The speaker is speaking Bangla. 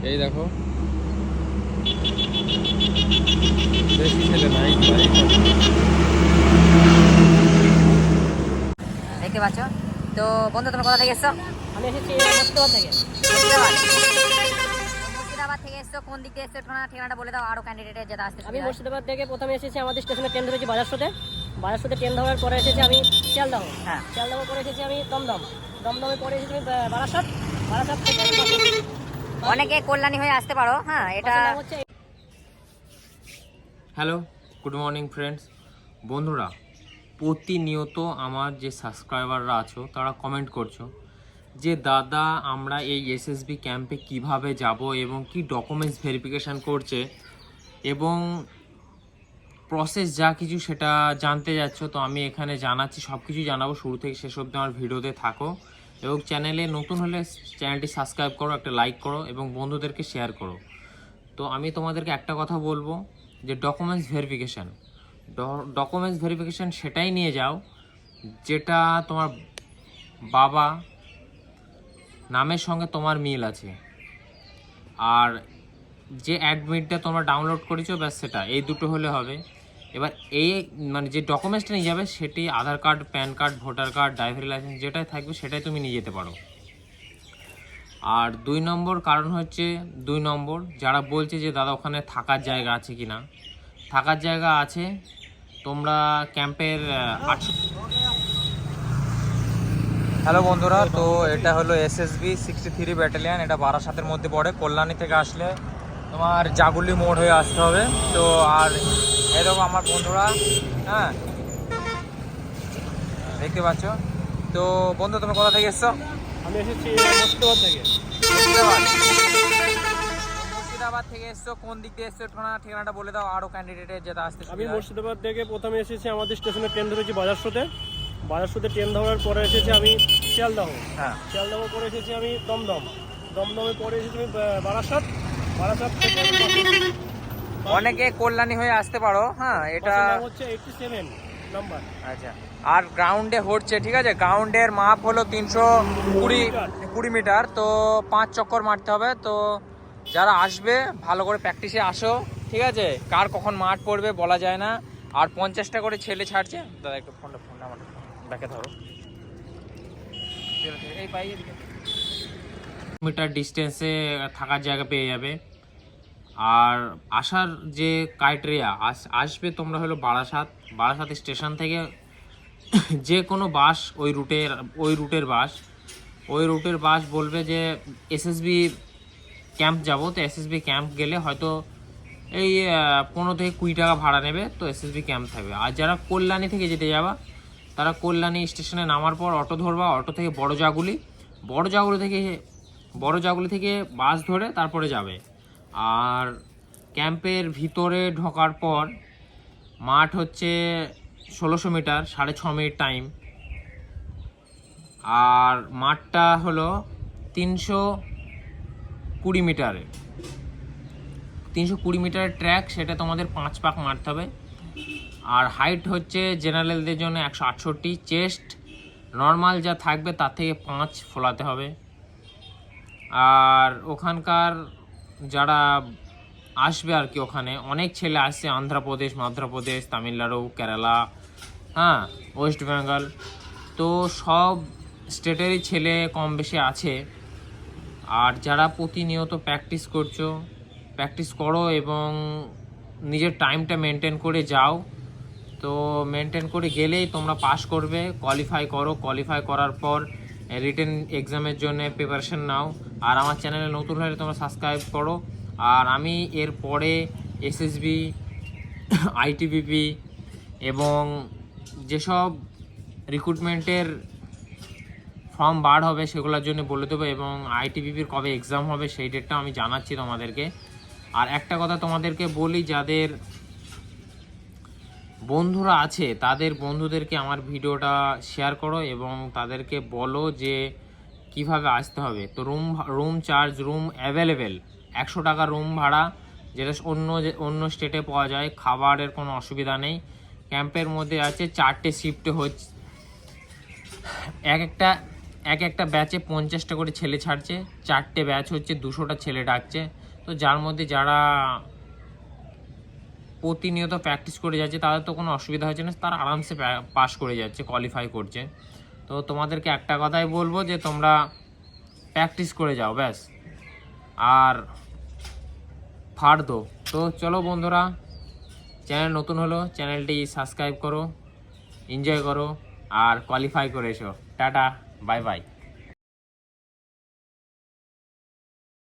এই দেখো বেশি ছেলে নাই দেখতে পাচ্ছ। তো বন্ধু তুমি কোথা থেকে এসছো? আমি এসেছি মুর্শিদাবাদ থেকে। মুর্শিদাবাদ থেকে এসছো, কোন দিক দিয়ে এসছো ঠিকানাটা বলে দাও, আরো ক্যান্ডিডেটের যেটা আসতে। আমি মুর্শিদাবাদ থেকে প্রথমে এসেছি, আমাদের স্টেশনে ট্রেন ধরেছি বাজারসোতে। বাজারসোতে ট্রেন ধরার পরে এসেছি আমি শিয়ালদহ। হ্যাঁ, শিয়ালদহ পরে এসেছি আমি দমদম। দমদমে পরে এসেছি আমি বারাসাত। বারাসাত থেকে অনেকে কল্যাণী হয়ে আসতে পারো। হ্যাঁ, এটা হচ্ছে। Hello, good morning friends. বন্ধুরা, প্রতিনিয়ত আমার যে সাবস্ক্রাইবাররা আছো তারা কমেন্ট করছো যে দাদা আমরা এই এসএসবি ক্যাম্পে কিভাবে যাব এবং কি ডকুমেন্টস ভেরিফিকেশান করছে এবং প্রসেস যা কিছু সেটা জানতে যাচ্ছ। তো আমি এখানে জানাচ্ছি, সব কিছু জানাবো, শুরু থেকে শেষ অবধি আমার ভিডিওতে থাকো এবং চ্যানেলে নতুন হলে চ্যানেলটি সাবস্ক্রাইব করো, একটা লাইক করো এবং বন্ধুদেরকে শেয়ার করো। তো আমি তোমাদেরকে একটা কথা বলবো যে ডকুমেন্টস ভেরিফিকেশান সেটাই নিয়ে যাও যেটা তোমার বাবা নামের সঙ্গে তোমার মিল আছে, আর যে অ্যাডমিটটা তোমরা ডাউনলোড করেছো ব্যাস সেটা, এই দুটো হলে হবে। এবার এই মানে যে ডকুমেন্টসটা নিয়ে যাবে সেটি Aadhaar card, PAN card, voter card, driving licence যেটাই থাকবে সেটাই তুমি নিয়ে যেতে পারো। আর 2 নম্বর কারণ হচ্ছে, 2 নম্বর যারা বলছে যে দাদা ওখানে থাকার জায়গা আছে কি না, থাকার জায়গা আছে। তোমরা ক্যাম্পের 800। হ্যালো বন্ধুরা, তো এটা হলো এসএসবি 63 ব্যাটালিয়ান। এটা বারাসাতের মধ্যে পড়ে। কল্যাণী থেকে আসলে তোমার জাগুলি মোড় হয়ে আসতে হবে। তো আর এরকম আমার বন্ধুরা, হ্যাঁ দেখতে পাচ্ছ। তো বন্ধু তুমি কোথা থেকে এসছো? আমি এসেছি মুর্শিদাবাদ থেকে। মুর্শিদাবাদ থেকে এসছো, কোন দিক দিয়ে এসছো ঠিকানাটা বলে দাও, আরো ক্যান্ডিডেটের যেটা আসতে। আমি মুর্শিদাবাদ থেকে প্রথমে এসেছি, আমাদের স্টেশনে ট্রেন ধরেছি বাজারসোতে। বাজারসোতে ট্রেন ধরার পরে এসেছি আমি শিয়ালদহ। হ্যাঁ, শিয়ালদহ পরে এসেছি আমি দমদম। দমদমে পরে এসেছি আমি বারাসাত। বারাসাত থেকে অনেকে কল্যাণী হয়ে আসতে পারো। হ্যাঁ, এটা হচ্ছে 87 নাম্বার। আচ্ছা, আর গ্রাউন্ডে হচ্ছে, ঠিক আছে, গ্রাউন্ডের মাপ হলো 320 মিটার। তো 5 চক্কর মারতে হবে। তো যারা আসবে ভালো করে প্র্যাকটিসে আসো, ঠিক আছে। কার কখন মাঠ পড়বে বলা যায় না। আর 50টা করে ছেলে ছাড়ছে। দাদা একটু ফোনটা আমার ব্যাকে ধরো। এই পাইয়ে মিটার ডিস্টেন্সে থাকার জায়গা পেয়ে যাবে। আর আসার যে ক্রাইটেরিয়া, আসবে তোমরা হলো বারাসাত স্টেশন থেকে যে কোনো বাস, ওই রুটের বাস বলবে যে এসএসবি ক্যাম্প যাব। তো এসএসবি ক্যাম্প গেলে হয়তো এই 15 থেকে 20 টাকা ভাড়া নেবে। তো এসএসবি ক্যাম্প থাকবে। আর যারা কল্যাণী থেকে যেতে যাবা তারা কল্যাণী স্টেশনে নামার পর অটো ধরবা। অটো থেকে বড় জাগুলি থেকে বাস ধরে তারপরে যাবে। আর ক্যাম্পের ভিতরে ঢোকার পর মাঠ হচ্ছে 1600 মিটার, 6.5 মিনিট টাইম। আর মাঠটা হলো 320 মিটারের 320 মিটারের ট্র্যাক, সেটা তোমাদের 5 পাক মারতে হবে। আর হাইট হচ্ছে জেনারেলদের জন্য 168, চেস্ট নর্মাল যা থাকবে তার থেকে 5 ফোলাতে হবে। আর ওখানকার যারা আসবে আর কি, ওখানে অনেক ছেলে আসছে, অন্ধ্রপ্রদেশ, মধ্যপ্রদেশ, তামিলনাড়ু, কেরালা, হ্যাঁ, ওয়েস্ট বেঙ্গল। তো সব স্টেটেরই ছেলে কম বেশি আছে। আর যারা প্রতিনিয়ত প্র্যাকটিস করো এবং নিজের টাইমটা মেনটেন করে যাও। তো মেনটেন করে গেলেই তোমরা পাস করবে। কোয়ালিফাই করার পর রিটেন এক্সামের জন্য প্রিপারেশন নাও। আর আমার চ্যানেলে নতুন হলে তোমরা সাবস্ক্রাইব করো। আর আমি এর পরে এসএসবি, আইটিবিপি এবং যেসব রিক্রুটমেন্টের ফর্ম বার হবে সেগুলোর জন্য বলে দেবো, এবং আইটিবিপির কবে এক্সাম হবে সেই ডেটটা আমি জানাচ্ছি তোমাদেরকে। আর একটা কথা তোমাদেরকে বলি, যাদের বন্ধুরা আছে তাদের বন্ধুদেরকে আমার ভিডিওটা শেয়ার করো এবং তাদেরকে বলো যে কিভাবে আসতে হবে। তো রুম চার্জ, রুম অ্যাভেলেবেল 100 টাকা রুম ভাড়া, যেটা অন্য স্টেটে পাওয়া যায়। খাবারের কোনো অসুবিধা নেই। ক্যাম্পের মধ্যে আছে 4টে শিফটে হচ্ছে, এক একটা ব্যাচে 50টা করে ছেলে ছাড়ছে, 4টে ব্যাচ হচ্ছে, 200টা ছেলে ডাকছে। তো যার মধ্যে যারা প্রতিনিয়ত প্র্যাকটিস করে যাচ্ছে তাদের তো কোনো অসুবিধা হচ্ছে না, তারা আরামসে পাস করে যাচ্ছে, কোয়ালিফাই করছে। তো তোমাদেরকে একটা কথাই বলবো যে তোমরা প্র্যাকটিস করে যাও ব্যাস, আর ফাড় দো। তো চলো বন্ধুরা, চ্যানেল নতুন হলো, চ্যানেলটি সাবস্ক্রাইব করো, এনজয় করো আর কোয়ালিফাই করে এসো। Tata, bye bye.